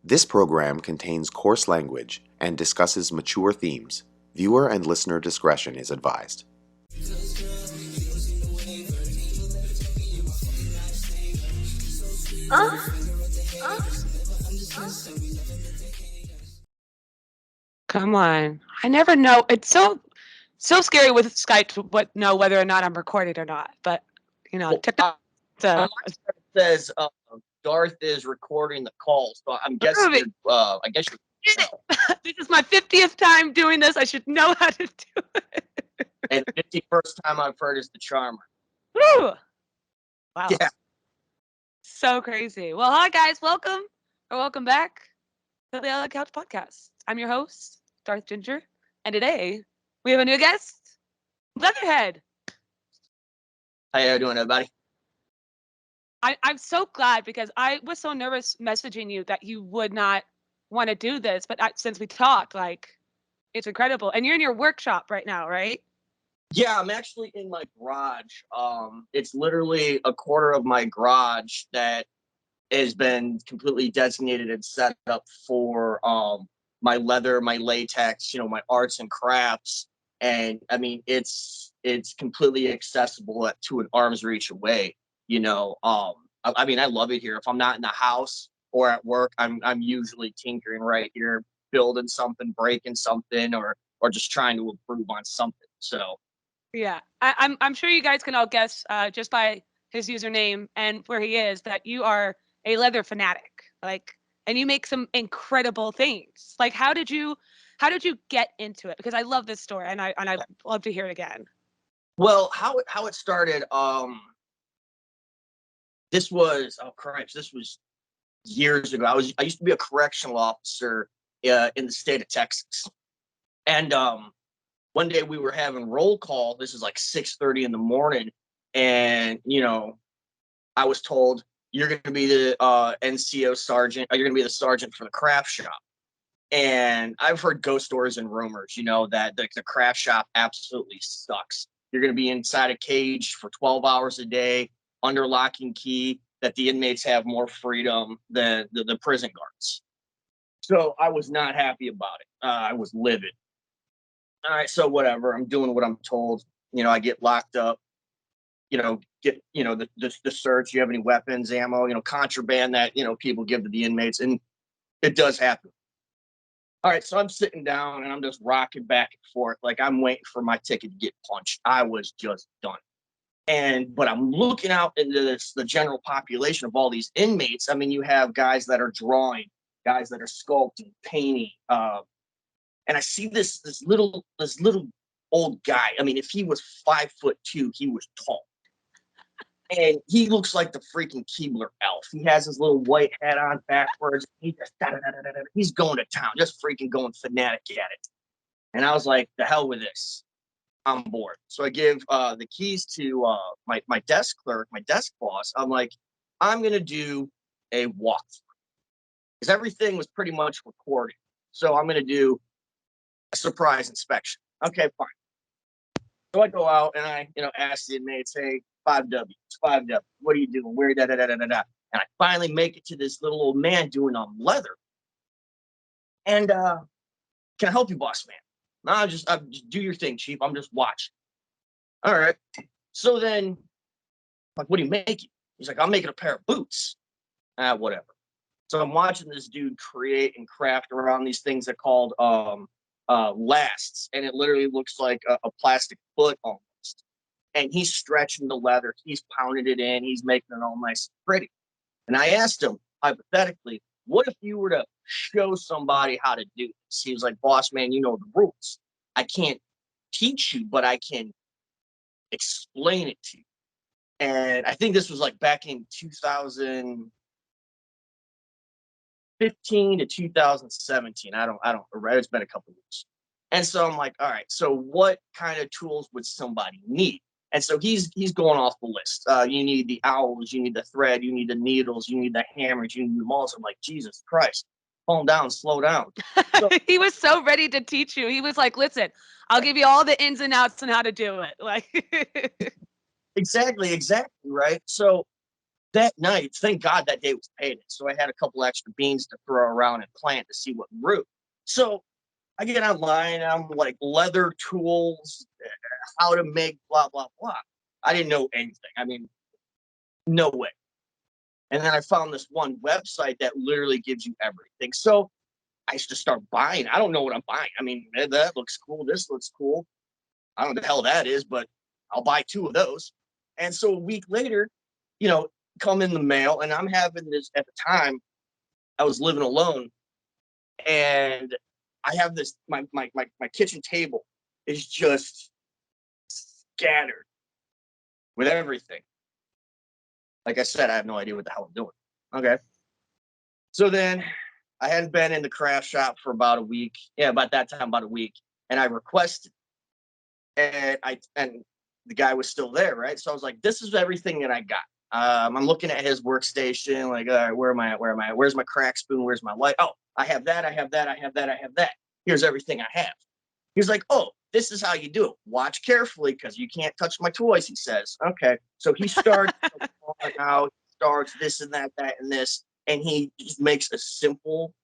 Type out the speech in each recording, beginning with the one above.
This program contains coarse language and discusses mature themes. Viewer and listener discretion is advised. Come on. I never know. It's so scary with Skype to know whether or not I'm recorded or not. But Well, technically, on my side it says Darth is recording the call, so I'm guessing Prove it. I guess you're. This is my 50th time doing this. I should know how to do it. And the 51st time I've heard is the charmer. Woo! Wow. Yeah. So crazy. Well, hi guys. Welcome back to the LA Couch Podcast. I'm your host, Darth Ginger, and today we have a new guest, Leatherhead. How you doing, everybody? I'm so glad because I was so nervous messaging you that you would not want to do this, but since we talked, it's incredible. And you're in your workshop right now, right? Yeah, I'm actually in my garage. It's literally a quarter of my garage that has been completely designated and set up for my leather, my latex, my arts and crafts. And I mean, it's completely accessible to an arm's reach away. I mean, I love it here. If I'm not in the house or at work, I'm usually tinkering right here, building something, breaking something, or just trying to improve on something. So Yeah, I'm sure you guys can all guess just by his username and where he is that you are a leather fanatic. And you make some incredible things. Like, how did you get into it? Because I love this story, and I love to hear it again. Well, how it started, this was years ago. I used to be a correctional officer in the state of Texas, and one day we were having roll call. This is like 6:30 in the morning, and I was told you're going to be the NCO sergeant. Or you're going to be the sergeant for the craft shop. And I've heard ghost stories and rumors, that the craft shop absolutely sucks. You're going to be inside a cage for 12 hours a day, under lock and key, that the inmates have more freedom than the prison guards. So I was not happy about it. I was livid. All right, so whatever. I'm doing what I'm told. I get locked up. Get the search. You have any weapons, ammo? Contraband that people give to the inmates, and it does happen. All right, so I'm sitting down and I'm just rocking back and forth like I'm waiting for my ticket to get punched. I was just done. But I'm looking out into the general population of all these inmates. I mean, you have guys that are drawing, guys that are sculpting, painting, and I see this little old guy. I mean, if he was 5'2", he was tall. And he looks like the freaking Keebler elf. He has his little white hat on backwards. He's going to town, just freaking going fanatic at it. And I was like, the hell with this. I'm bored. So I give the keys to my desk clerk, my desk boss. I'm like, I'm going to do a walkthrough. Because everything was pretty much recorded. So I'm going to do a surprise inspection. Okay, fine. So I go out and I, ask the inmates, hey, 5W, what are you doing? Where, da. And I finally make it to this little old man doing leather. And can I help you, boss man? No, just do your thing, chief. I'm just watching. All right. So then, like, what are you making? He's like, I'm making a pair of boots. Whatever. So I'm watching this dude create and craft around these things that are called lasts, and it literally looks like a plastic foot almost. And he's stretching the leather, he's pounding it in, he's making it all nice and pretty. And I asked him, hypothetically, what if you were to show somebody how to do this? He was like, boss man, you know the rules. I can't teach you, but I can explain it to you. And I think this was like back in 2015 to 2017. I don't remember. It's been a couple of years. And so I'm like, all right, so what kind of tools would somebody need? And so he's going off the list. You need the owls, you need the thread, you need the needles, you need the hammers, you need the malls. I'm like, Jesus Christ, calm down, slow down. So, he was so ready to teach you. He was like, listen, I'll give you all the ins and outs on how to do it. Exactly, right? So that night, thank God that day was payday. So I had a couple extra beans to throw around and plant to see what grew. So I get online, and I'm like, leather tools, how to make blah, blah, blah. I didn't know anything. I mean, no way. And then I found this one website that literally gives you everything. So I used to start buying. I don't know what I'm buying. I mean, that looks cool. This looks cool. I don't know what the hell that is, but I'll buy 2 of those. And so a week later, come in the mail, and I'm having this. At the time, I was living alone, and I have this. My kitchen table is just scattered with everything. Like I said, I have no idea what the hell I'm doing. Okay. So then I hadn't been in the craft shop for about a week. Yeah, about that time, about a week. And I requested, and the guy was still there, right? So I was like, this is everything that I got. I'm looking at his workstation, like, all right, where am I at? Where am I at? Where's my crack spoon? Where's my light? Oh, I have that, I have that, I have that, I have that. Here's everything I have. He's like, oh, this is how you do it. Watch carefully, because you can't touch my toys, he says. Okay. So he starts out, starts this and that, and this, and he just makes a simple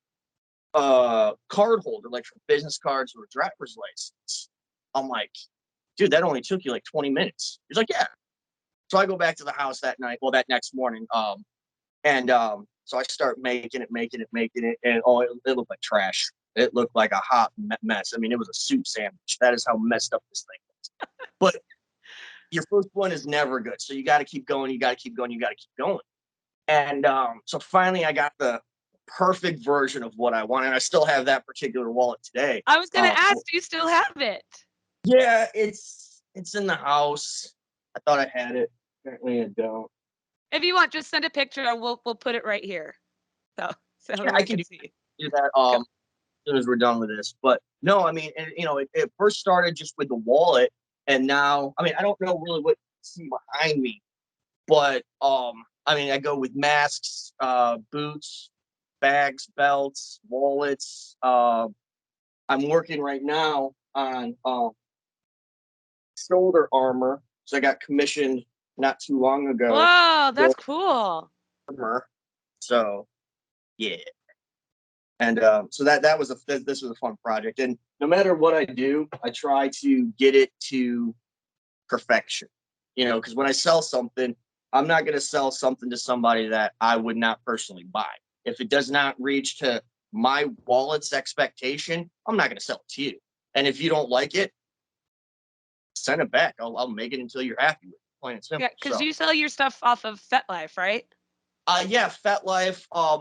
card holder, like for business cards or a driver's license. I'm like, dude, that only took you like 20 minutes. He's like, yeah. So I go back to the house that night, well, that next morning, so I start making it, and it looked like trash. It looked like a hot mess. I mean, it was a soup sandwich. That is how messed up this thing was. But your first one is never good, so you got to keep going. You got to keep going. You got to keep going. And so finally, I got the perfect version of what I wanted. And I still have that particular wallet today. I was going to ask, do you still have it? Yeah, it's in the house. I thought I had it. Apparently, I don't. If you want, just send a picture, and we'll put it right here. So yeah, I can see. Do that as soon as we're done with this. But no, I mean, it first started just with the wallet, and now, I mean, I don't know really what you see behind me, but I mean, I go with masks, boots, bags, belts, wallets. I'm working right now on shoulder armor. So I got commissioned not too long ago. Wow, that's cool. Armor. So yeah. And so that was this was a fun project. And no matter what I do, I try to get it to perfection. Because when I sell something, I'm not going to sell something to somebody that I would not personally buy. If it does not reach to my wallet's expectation, I'm not going to sell it to you. And if you don't like it, send it back. I'll make it until you're happy with it. Plain and simple. Yeah, because you sell your stuff off of FetLife, right? Yeah, FetLife. A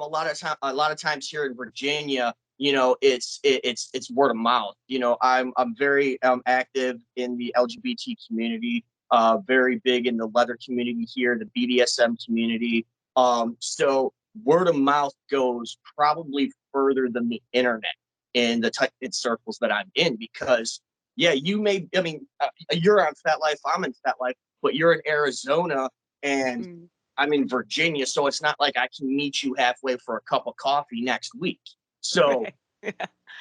lot of times here in Virginia, it's word of mouth. I'm very active in the LGBT community. Very big in the leather community here, the BDSM community. So word of mouth goes probably further than the internet in the in circles that I'm in, because yeah, you're on FetLife, I'm in FetLife, but you're in Arizona and I'm in Virginia, so it's not like I can meet you halfway for a cup of coffee next week. So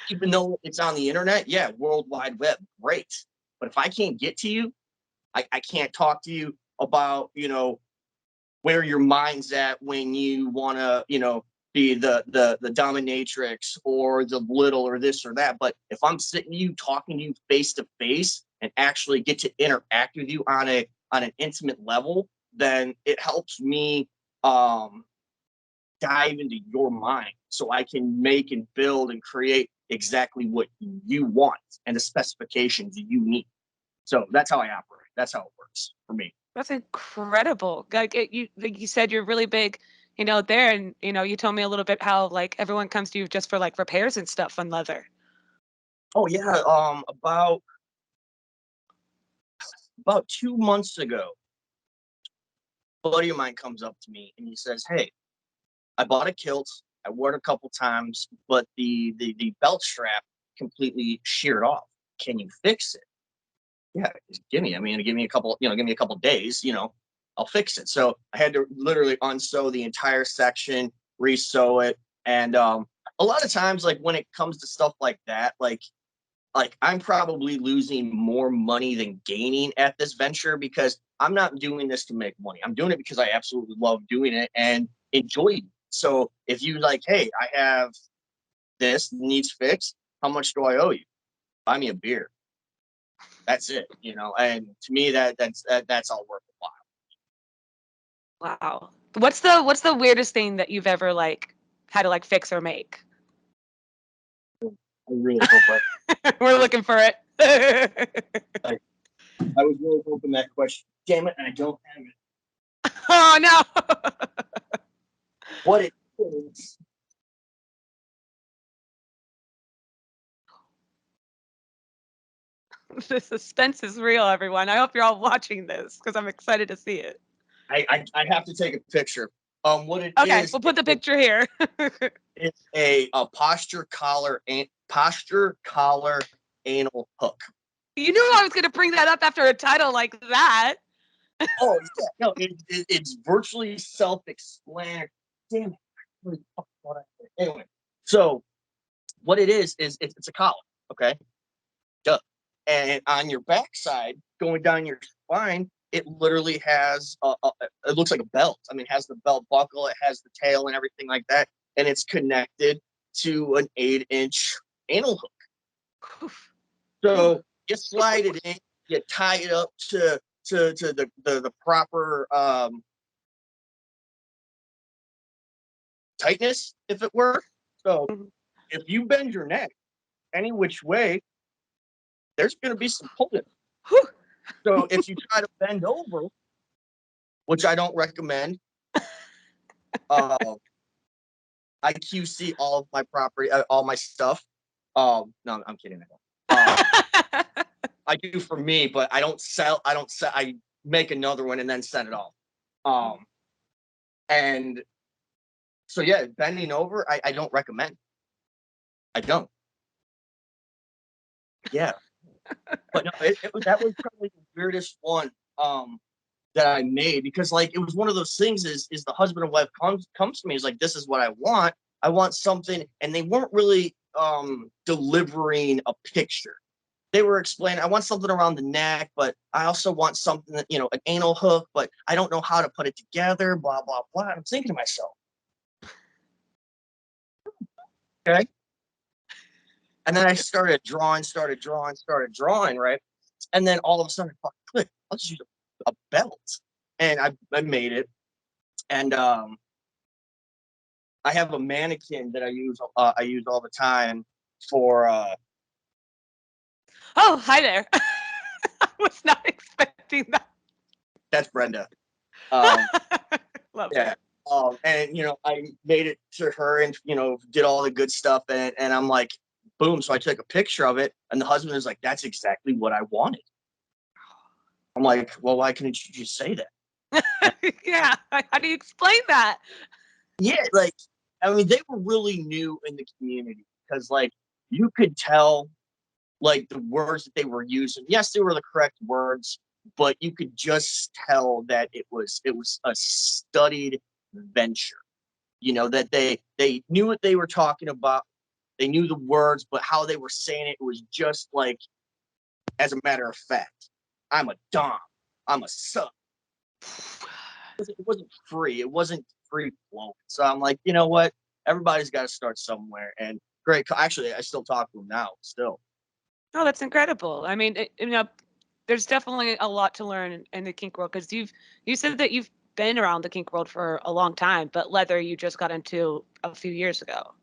even though it's on the internet, yeah, World Wide Web, great. But if I can't get to you, I can't talk to you about, where your mind's at when you want to, be the dominatrix or the little or this or that. But if I'm sitting you talking to you face to face and actually get to interact with you on an intimate level, then it helps me dive into your mind so I can make and build and create exactly what you want and the specifications you need. So that's how I operate. That's how it works for me. That's incredible. Like you said, you're really big, there, and you told me a little bit how like everyone comes to you just for like repairs and stuff on leather. Oh yeah, about 2 months ago, a buddy of mine comes up to me and he says, "Hey, I bought a kilt. I wore it a couple times, but the belt strap completely sheared off. Can you fix it?" Yeah, give me a couple, give me a couple days, I'll fix it. So I had to literally unsew the entire section, resew it. And a lot of times, like when it comes to stuff like that, like like I'm probably losing more money than gaining at this venture because I'm not doing this to make money. I'm doing it because I absolutely love doing it and enjoy it. So if you like, hey, I have this needs fixed, how much do I owe you? Buy me a beer. That's it, you know. And to me, that's all worthwhile. Wow. What's the weirdest thing that you've ever like had to like fix or make? I really hope We're looking for it. I was really hoping that question. Damn it, and I don't have it. Oh no. What it is. The suspense is real, everyone. I hope you're all watching this because I'm excited to see it. I have to take a picture. What it Okay, is, we'll put the picture here. it's a posture collar anal hook. You knew I was going to bring that up after a title like that. Oh yeah, no, it's virtually self-explanatory. Damn it. Anyway, so what it is it's a collar, okay? Duh. And on your backside, going down your spine, it literally has it looks like a belt. I mean, it has the belt buckle, it has the tail and everything like that, and it's connected to an 8-inch anal hook. So you slide it in, you tie it up to the proper tightness, if it were. So if you bend your neck any which way, there's going to be some pulling. So if you try to bend over, which I don't recommend, uh, I QC all of my property, all my stuff. No, I'm kidding. I do for me, but I don't sell. I make another one and then send it off. And so yeah, bending over, I don't recommend. I don't. Yeah, but no, that was probably the weirdest one that I made because like it was one of those things is the husband and wife comes to me is like this is what I want. I want something, and they weren't really delivering a picture. They were explaining I want something around the neck, but I also want something that an anal hook, but I don't know how to put it together. Blah blah blah. I'm thinking to myself, okay. And then I started drawing, right? And then all of a sudden, click. I'll just use a belt, and I made it. And I have a mannequin that I use all the time for. Oh, hi there. I was not expecting that. That's Brenda. Um, Love yeah. her. And I made it to her, and did all the good stuff, and I'm like, boom. So I took a picture of it, and the husband is like, "That's exactly what I wanted." I'm like, "Well, why couldn't you just say that?" Yeah. How do you explain that? Yeah, like I mean, they were really new in the community because like you could tell like the words that they were using. Yes, they were the correct words, but you could just tell that it was a studied venture. That they knew what they were talking about. They knew the words, but how they were saying it was just like as a matter of fact. I'm a dom. I'm a sub. It wasn't free. It wasn't free flowing. So I'm like, you know what? Everybody's got to start somewhere. And great. Actually, I still talk to them now. Still. Oh, that's incredible. I mean, there's definitely a lot to learn in the kink world because you said that you've been around the kink world for a long time, but leather you just got into a few years ago.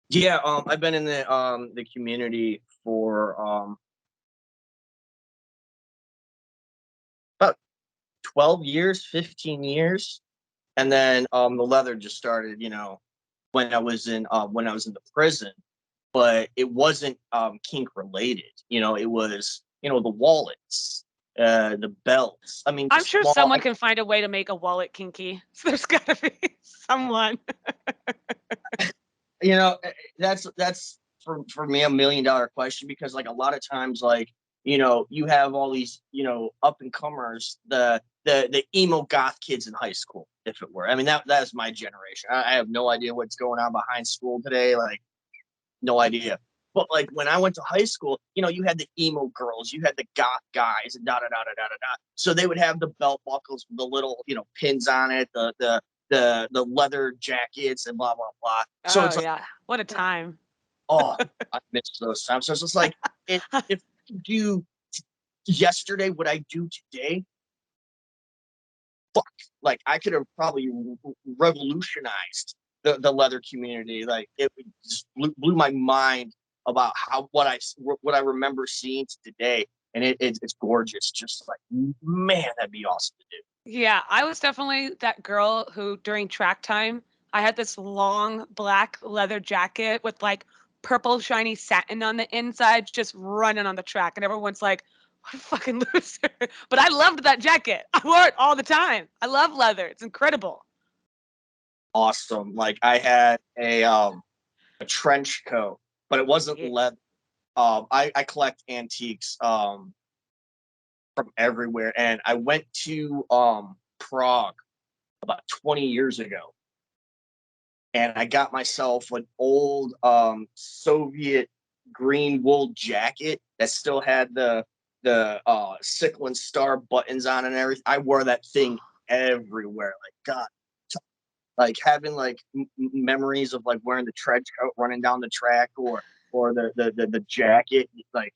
Yeah. I've been in the community for about 12 years, 15 years, and then the leather just started. When I was in the prison, but it wasn't kink related. It was the wallets, the belts. I mean, I'm just sure small. someone can find a way to make a wallet kinky. So there's got to be someone. That's for me $1 million question because like a lot of times like you have all these up and comers, the emo goth kids in high school, if it were. I mean that is my generation. I have no idea what's going on behind school today, like no idea. But like when I went to high school, you had the emo girls, you had the goth guys, and da da da da da da da. So they would have the belt buckles with the little, pins on it, the leather jackets, and blah blah blah. So Oh it's like, yeah, what a time. oh, I miss those times. So it's just like, if I do yesterday what I do today, fuck, like I could have probably revolutionized the leather community. Like it just blew my mind about what I remember seeing today, and it's gorgeous. Just like, man, that'd be awesome to do. Yeah, I was definitely that girl who during track time, I had this long black leather jacket with like purple shiny satin on the inside, just running on the track. And everyone's like, what a fucking loser. But I loved that jacket. I wore it all the time. I love leather. It's incredible. Awesome. Like I had a trench coat, but it wasn't Yeah. leather. I collect antiques from everywhere, and I went to Prague about 20 years ago, and I got myself an old Soviet green wool jacket that still had the sickle and star buttons on and everything. I wore that thing everywhere. Like God, like having like memories of like wearing the trench coat, running down the track, or the jacket, like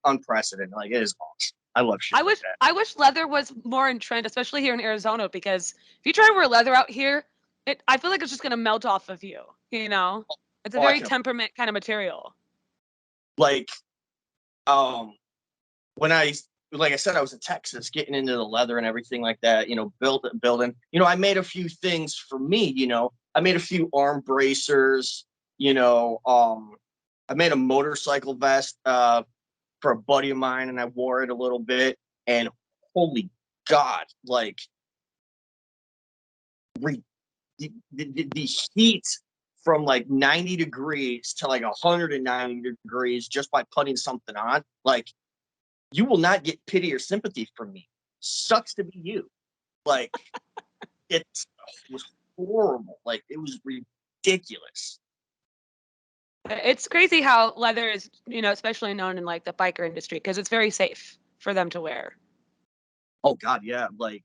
unprecedented. Like it is awesome. I love shit I like wish that. I wish leather was more in trend, especially here in Arizona, because if you try to wear leather out here, I feel like it's just gonna melt off of you, you know? It's a Oh, I very can temperament kind of material. like um when like I said, I was in Texas getting into the leather and everything like that, building. I made a few things for me, I made a few arm bracers, I made a motorcycle vest for a buddy of mine, and I wore it a little bit, and holy God, like re- the heat from like 90 degrees to like 190 degrees just by putting something on, like you will not get pity or sympathy from me. Sucks to be you. Like it was horrible. Like it was ridiculous. It's crazy how leather is, especially known in like the biker industry because it's very safe for them to wear. Oh God, yeah. Like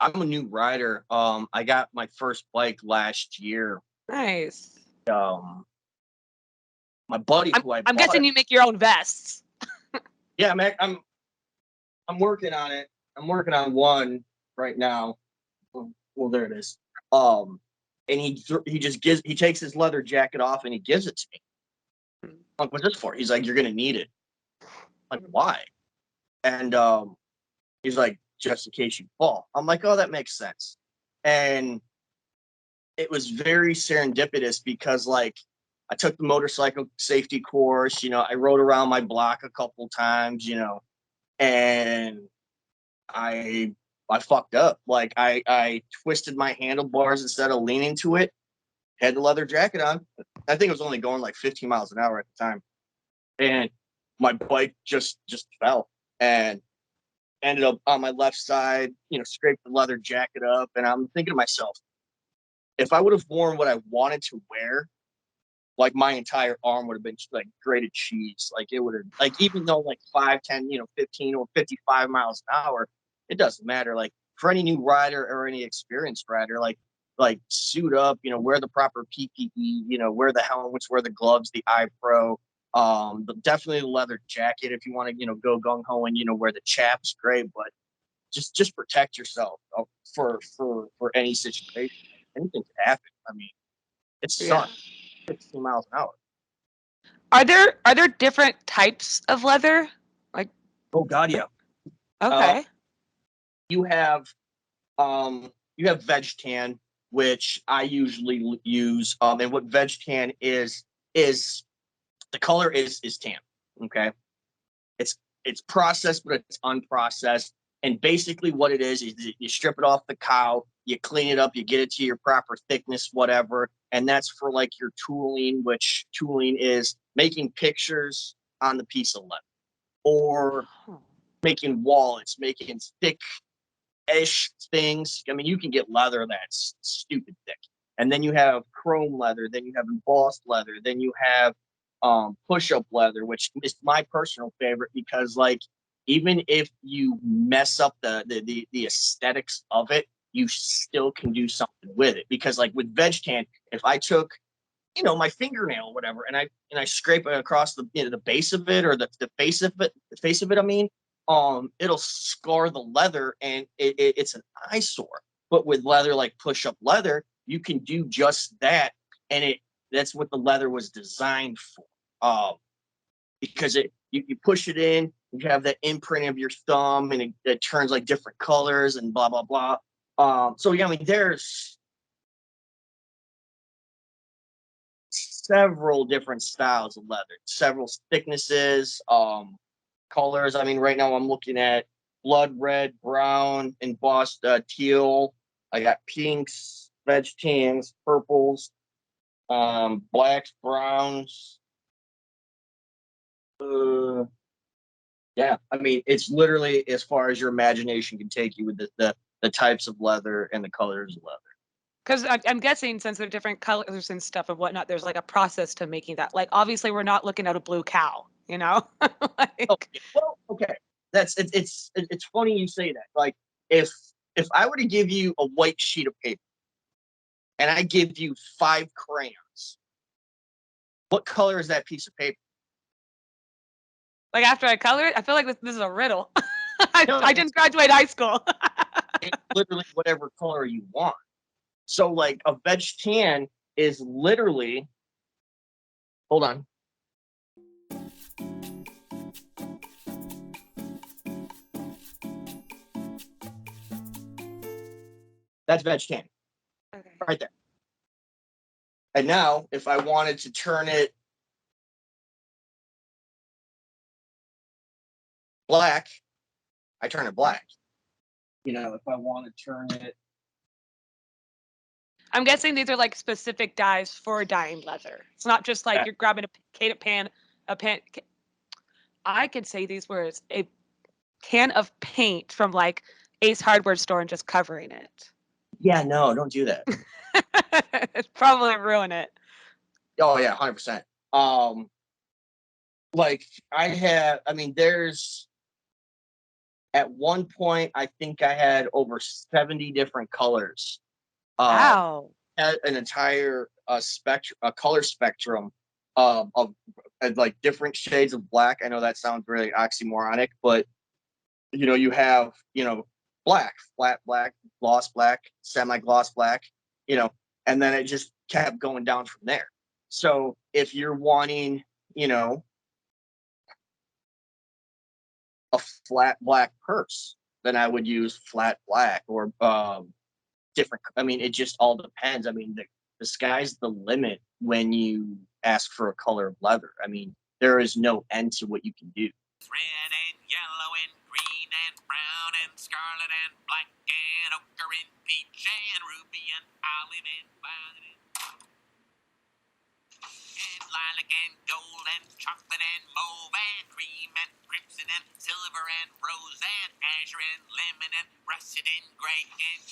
I'm a new rider. I got my first bike last year. Nice. Um, my buddy I'm who I I'm bought guessing it. you make your own vests. Yeah, man, I'm working on it. I'm working on one right now. Well, there it is. Um, and he takes his leather jacket off and he gives it to me. I'm like, what's this for? He's like, you're gonna need it. I'm like, why? And he's like, just in case you fall. I'm like, oh, that makes sense. And it was very serendipitous because like I took the motorcycle safety course, I rode around my block a couple times, and I I fucked up. Like I twisted my handlebars instead of leaning to it, had the leather jacket on. I think it was only going like 15 miles an hour at the time. And my bike just fell and ended up on my left side, scraped the leather jacket up. And I'm thinking to myself, if I would have worn what I wanted to wear, like my entire arm would have been like grated cheese. Like it would have, like, even though like 5, 10, 15 or 55 miles an hour, it doesn't matter. Like for any new rider or any experienced rider, like suit up, wear the proper PPE, wear the helmets, wear the gloves, the eye pro, but definitely the leather jacket if you want to, go gung ho and, wear the chaps, great, but just protect yourself for any situation. Anything could happen. I mean, it's Yeah. sun, 15 miles an hour. Are there different types of leather? Like, Oh God, yeah. Uh, okay. you have veg tan, which I usually use. And what veg tan is the color is tan. Okay, it's it's processed, but it's unprocessed. And basically, what it is you strip it off the cow, you clean it up, you get it to your proper thickness, whatever. And that's for like your tooling, which tooling is making pictures on the piece of leather, or Oh. making wallets, making thick ish things. I mean, you can get leather that's stupid thick. And then you have chrome leather, then you have embossed leather, then you have push-up leather, which is my personal favorite because like even if you mess up the aesthetics of it, you still can do something with it. Because like with veg tan, if I took my fingernail or whatever, and I scrape it across the base of it or the face of it, I mean, it'll scar the leather and it's an eyesore. But with leather like push-up leather, you can do just that, and that's what the leather was designed for. Because you push it in, you have that imprint of your thumb, and it turns like different colors and blah blah blah. So yeah, I mean, there's several different styles of leather, several thicknesses, colors. I mean, right now I'm looking at blood red, brown, embossed teal. I got pinks, veg tans, purples, blacks, browns. Yeah, I mean, it's literally as far as your imagination can take you with the types of leather and the colors of leather. Because I'm guessing since they're different colors and stuff and whatnot, there's like a process to making that. Like obviously we're not looking at a blue cow, Oh, like, well, okay. It's funny you say that. Like if I were to give you a white sheet of paper and I give you 5 crayons, what color is that piece of paper? like after I color it, I feel like this is a riddle. No, I didn't graduate high school. it's literally whatever color you want. So like a veg tan is literally, hold on. That's veg tan Okay. right there. And now if I wanted to turn it black, I turn it black. If I want to turn it, I'm guessing these are like specific dyes for dyeing leather. It's not just like you're grabbing a pan. I could say these words: a can of paint from like Ace Hardware store and just covering it. yeah, no, don't do that. It's probably ruin it. Oh yeah, 100%. Like I mean, there's at one point I think I had over 70 different colors. Wow. Had an entire color spectrum of like different shades of black. I know that sounds really oxymoronic, but you have black, flat black, gloss black, semi-gloss black, and then it just kept going down from there. So if you're wanting, a flat black purse, then I would use flat black or different. I mean, it just all depends. I mean, the sky's the limit when you ask for a color of leather. I mean, there is no end to what you can do. Red and yellow and green and brown and scarlet and black and ochre and peach and ruby and olive and violet and lilac and gold and chocolate and mauve and cream and crimson and silver and rose and azure and lemon and russet and gray and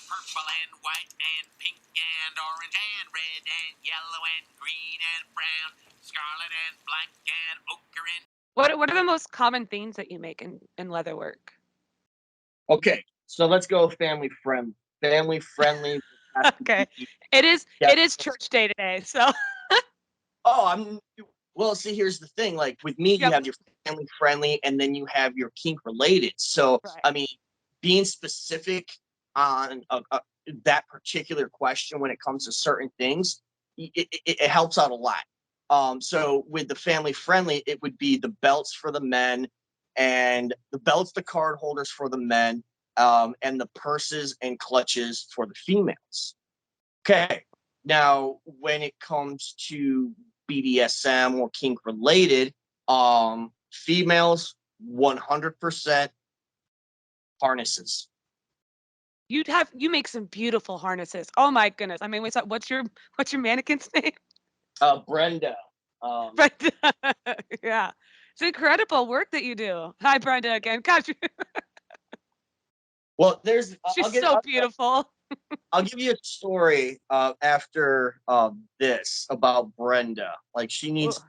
purple and white and pink and orange and red and yellow and green and brown, scarlet and black and ochre and. What are the most common themes that you make in leather work? Okay, so let's go family friendly. Family friendly. Okay. It is church day today, so Well, see, here's the thing. Like with me, you Yep. have your family friendly, and then you have your kink related. So, Right. I mean, being specific on that particular question when it comes to certain things, it helps out a lot. So with the family friendly, it would be the belts for the men, and the belts, the card holders for the men, and the purses and clutches for the females. Okay. Now, when it comes to BDSM or kink related, females 100% harnesses. You make some beautiful harnesses. Oh my goodness. I mean, what's your mannequin's name? Brenda. Brenda. Yeah. It's incredible work that you do. Hi, Brenda again. Gosh, Well, there's she's so beautiful. I'll give you a story after this about Brenda. Like she needs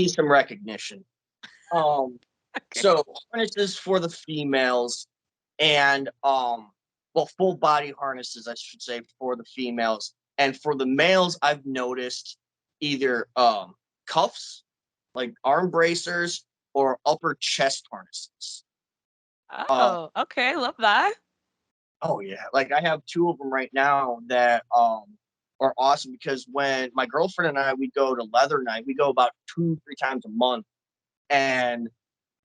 some recognition. Um, Okay. so harnesses for the females and well, full body harnesses, I should say, for the females. And for the males, I've noticed either cuffs, like arm bracers, or upper chest harnesses. Uh, Oh, okay. Love that. oh yeah, like I have two of them right now that are awesome because when my girlfriend and I we go to leather night, we go about 2, 3 times a month, and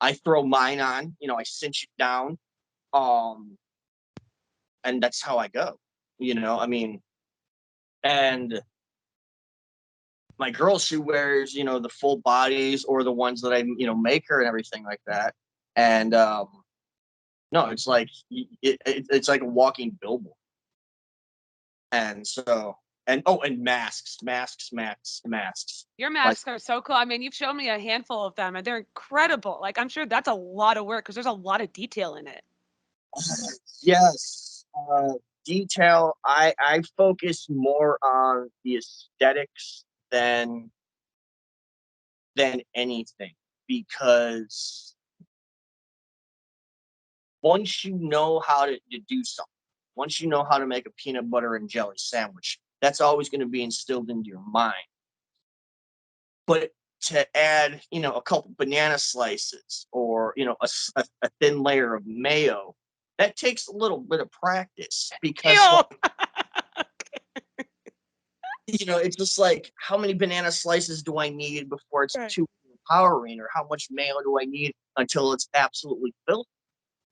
I throw mine on, I cinch it down, um, and that's how I go. I mean, and my girl, she wears, the full bodies or the ones that I, make her and everything like that. And no, it's like it's like a walking billboard. And so, and oh, and masks. Your Like, masks are so cool. I mean, you've shown me a handful of them and they're incredible. Like, I'm sure that's a lot of work because there's a lot of detail in it. yes, detail. I focus more on the aesthetics than anything because once you know how to do something, once you know how to make a peanut butter and jelly sandwich, that's always going to be instilled into your mind. But to add, a couple banana slices or, a thin layer of mayo, that takes a little bit of practice because, Ew. it's just like, how many banana slices do I need before it's Right. too empowering, or how much mayo do I need until it's absolutely filled?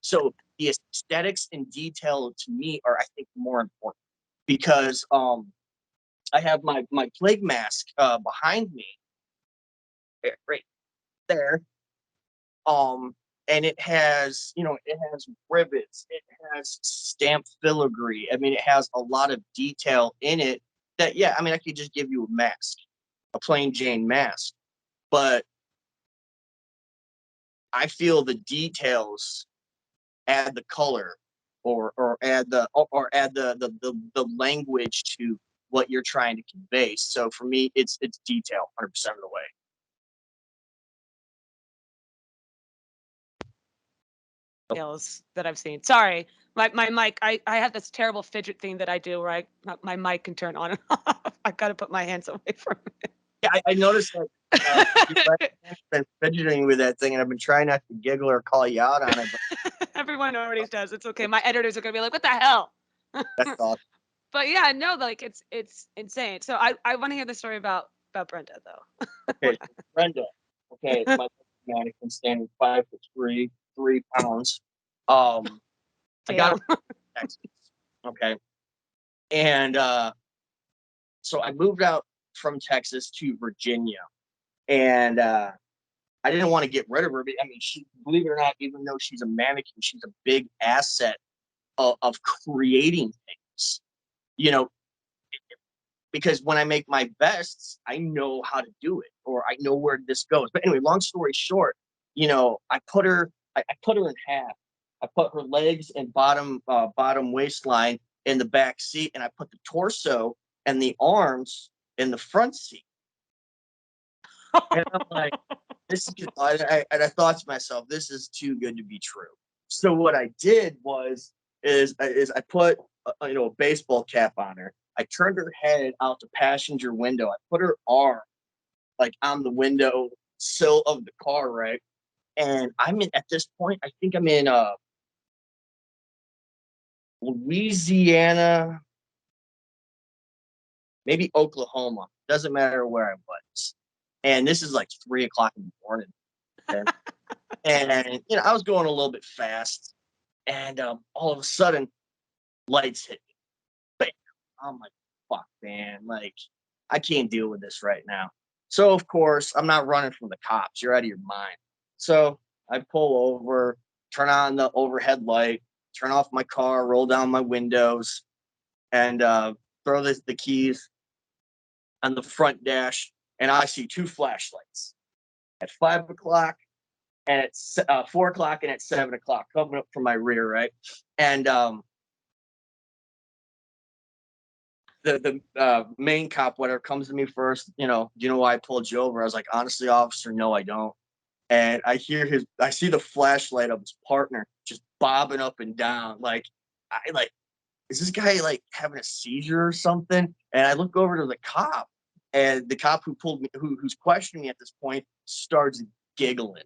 So the aesthetics and detail to me are, I think, more important because I have my plague mask behind me, right there, and it has rivets, it has stamped filigree. I mean, it has a lot of detail in it that, yeah, I mean, I could just give you a mask, a plain Jane mask, but I feel the details add the color or add the language to what you're trying to convey. So for me, it's detail 100% of the way. Details that I've seen. Sorry. My mic, I have this terrible fidget thing that I do where my mic can turn on and off. I've got to put my hands away from Yeah, I noticed that it. you've been fidgeting with that thing, and I've been trying not to giggle or call you out on it, but Everyone already does. It's okay. My editors are gonna be like, "What the hell?" that's awesome. But yeah, no, like it's insane. So I want to hear the story about Brenda though. Okay, so Brenda. Okay, my mannequin standing 5'3", 3 pounds. I got her Damn. from Texas. Okay, and so I moved out from Texas to Virginia, and I didn't want to get rid of her. But, I mean, she, believe it or not, even though she's a mannequin, she's a big asset of creating things. You know, because when I make my vests, I know how to do it, or I know where this goes. But anyway, long story short, I put her in half. I put her legs and bottom waistline in the back seat, and I put the torso and the arms in the front seat. And I'm like, this is and I thought to myself, this is too good to be true. So what I did is I put a baseball cap on her. I turned her head out the passenger window. I put her arm like on the window sill of the car, right? And I'm in, at this point, I think I'm in Louisiana, maybe Oklahoma. Doesn't matter where I was. And this is like 3 o'clock in the morning. Okay? And I was going a little bit fast, and all of a sudden, lights hit me. Bam! I'm like, fuck, man, like I can't deal with this right now. So of course, I'm not running from the cops. You're out of your mind. So I pull over, turn on the overhead light, turn off my car, roll down my windows, and throw the keys on the front dash, and I see two flashlights at 5 o'clock and at 4 o'clock and at 7 o'clock coming up from my rear, right? And the main cop, whatever, comes to me first. Do you know why I pulled you over? I was like, honestly, officer, no, I don't. And I see the flashlight of his partner just bobbing up and down. Like, is this guy like having a seizure or something? And I look over to the cop, and the cop who pulled me, who's questioning me at this point, starts giggling.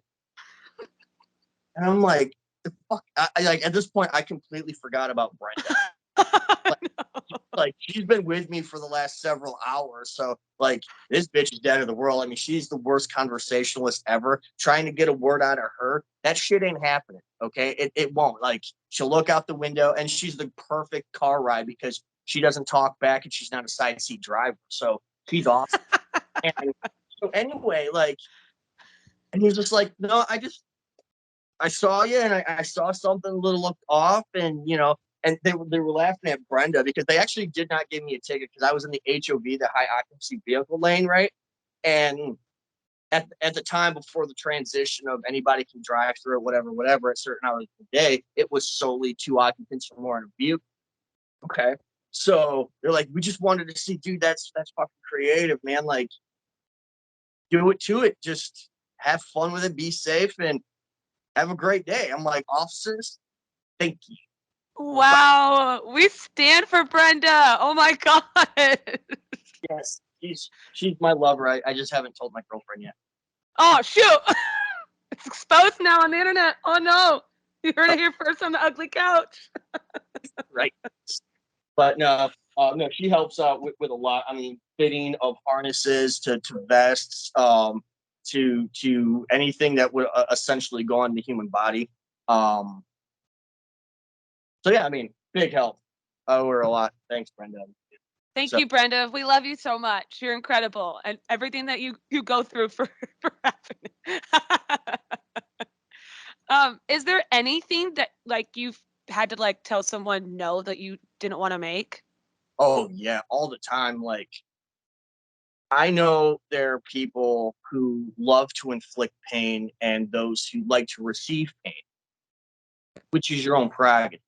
And I'm like, the fuck? Like, at this point, I completely forgot about Brenda. Like, she's been with me for the last several hours. So like, this bitch is dead of the world. I mean, she's the worst conversationalist ever. Trying to get a word out of her, that shit ain't happening. Okay. It won't. Like, she'll look out the window, and she's the perfect car ride because she doesn't talk back and she's not a side seat driver. So she's awesome. And so anyway, like, and he was just like, no, I saw you, and I saw something a little looked off, and and they were laughing at Brenda because they actually did not give me a ticket because I was in the HOV, the high occupancy vehicle lane, right? And at the time before the transition of anybody can drive through it, whatever, at certain hours of the day, it was solely 2 occupants or more in a vehicle. Okay. So they're like, we just wanted to see, dude, that's fucking creative, man. Like, do it to it. Just have fun with it, be safe, and have a great day. I'm like, officers, thank you. Wow, we stand for Brenda. Oh my God. Yes, she's my lover. I just haven't told my girlfriend yet. Oh shoot. It's exposed now on the internet. Oh no. You heard it here first on the ugly couch. Right. But no, she helps out with a lot. I mean, fitting of harnesses to vests, to anything that would essentially go on the human body. So yeah, I mean, big help. I owe her a lot. Thanks, Brenda. Thank you, Brenda. We love you so much. You're incredible, and everything that you go through for happening. Is there anything that like you've had to like tell someone no that you didn't want to make? Oh yeah, all the time. Like, I know there are people who love to inflict pain and those who like to receive pain, which is your own prerogative.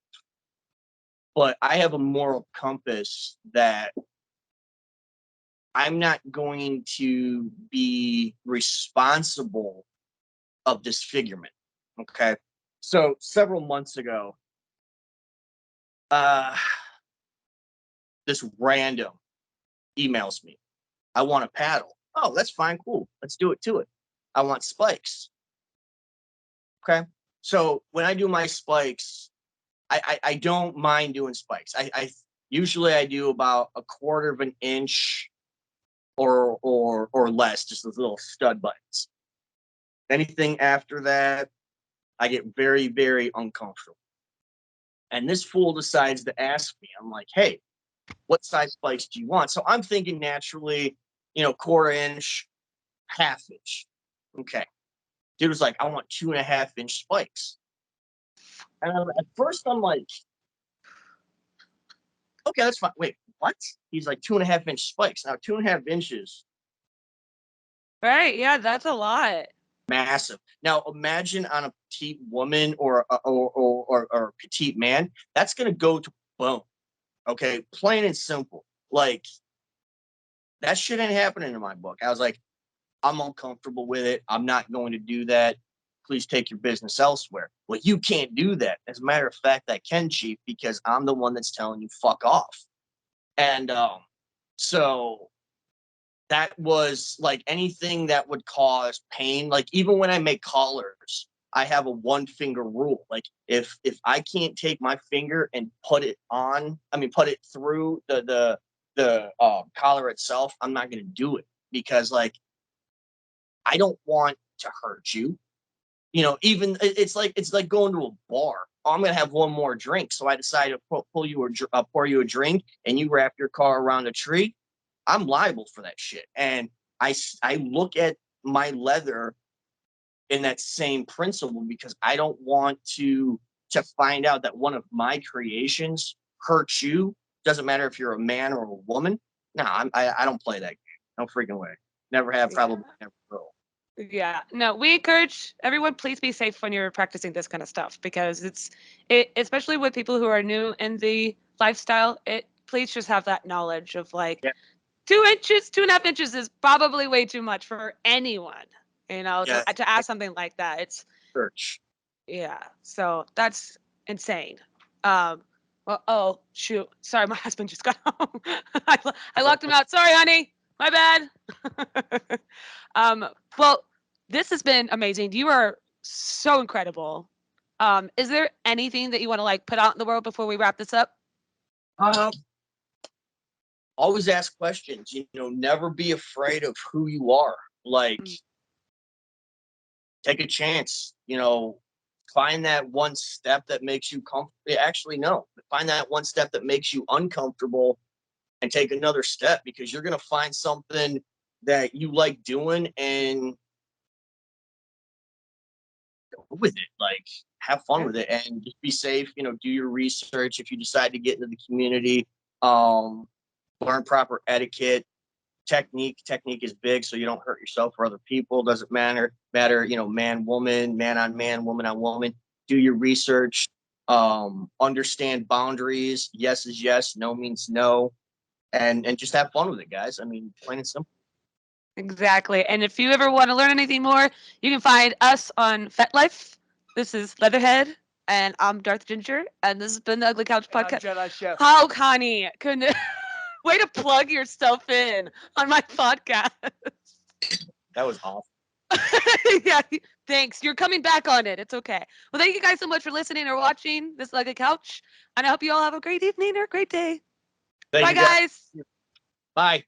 But I have a moral compass that I'm not going to be responsible of disfigurement. Okay. So several months ago, uh, this random emails me. I want a paddle. Oh, that's fine. Cool. Let's do it to it. I want spikes. Okay. So when I do my spikes, I don't mind doing spikes. I usually I do about a quarter of an inch or less, just those little stud buttons. Anything after that, I get very, very uncomfortable. And this fool decides to ask me, I'm like, hey, what size spikes do you want? So I'm thinking naturally, quarter inch, half inch. Okay. Dude was like, I want 2.5 inch spikes. And at first I'm like, okay, that's fine. Wait, what? He's like 2.5 inch spikes. Now 2.5 inches, Right? Yeah, that's a lot. massive. Now imagine on a petite woman or a petite man, that's gonna go to bone. Okay, plain and simple. Like, that shit ain't happening in my book. I was like, I'm uncomfortable with it. I'm not going to do that. Please take your business elsewhere. Well, you can't do that. As a matter of fact, I can, Chief, because I'm the one that's telling you fuck off. And so that was like anything that would cause pain. Like, even when I make collars, I have a 1 finger rule. Like, if I can't take my finger and put it through the collar itself, I'm not going to do it because, like, I don't want to hurt you. Even it's like going to a bar. Oh, I'm gonna have one more drink, so I decide to pour you a drink, and you wrap your car around a tree. I'm liable for that shit, and I look at my leather in that same principle because I don't want to find out that one of my creations hurts you. Doesn't matter if you're a man or a woman. No, I don't play that game. No freaking way. Never have, probably never will. Yeah. No, we encourage everyone, please be safe when you're practicing this kind of stuff because especially with people who are new in the lifestyle, it please just have that knowledge of like Yeah. 2 inches, 2.5 inches is probably way too much for anyone. You know, Yeah. to ask something like that, it's Church. yeah. So that's insane. Well, oh shoot, sorry, my husband just got home. I locked him out. Sorry, honey, my bad. um, well, this has been amazing. You are so incredible. Is there anything that you want to like put out in the world before we wrap this up? Always ask questions. You know, never be afraid of who you are. Like, take a chance. You know, find that one step that makes you comfortable. Actually, no, find that one step that makes you uncomfortable, and take another step, because you're gonna find something that you like doing and go with it. Like, have fun with it and just be safe. You know, do your research if you decide to get into the community. Learn proper etiquette. Technique is big, so you don't hurt yourself or other people. Doesn't matter, you know, man woman, man on man, woman on woman. Do your research. Understand boundaries. Yes is yes, no means no. And just have fun with it, guys. I mean, plain and simple. Exactly. And if you ever want to learn anything more, you can find us on FetLife. This is Leatherhead, and I'm Darth Ginger, and this has been the Ugly Couch Podcast. Jedi Chef. How, Connie? Couldn't way to plug yourself in on my podcast. That was awesome. Yeah, thanks. You're coming back on it. It's okay. Well, thank you guys so much for listening or watching this Ugly Couch, and I hope you all have a great evening or a great day. Thank Bye, you, guys. guys. Bye.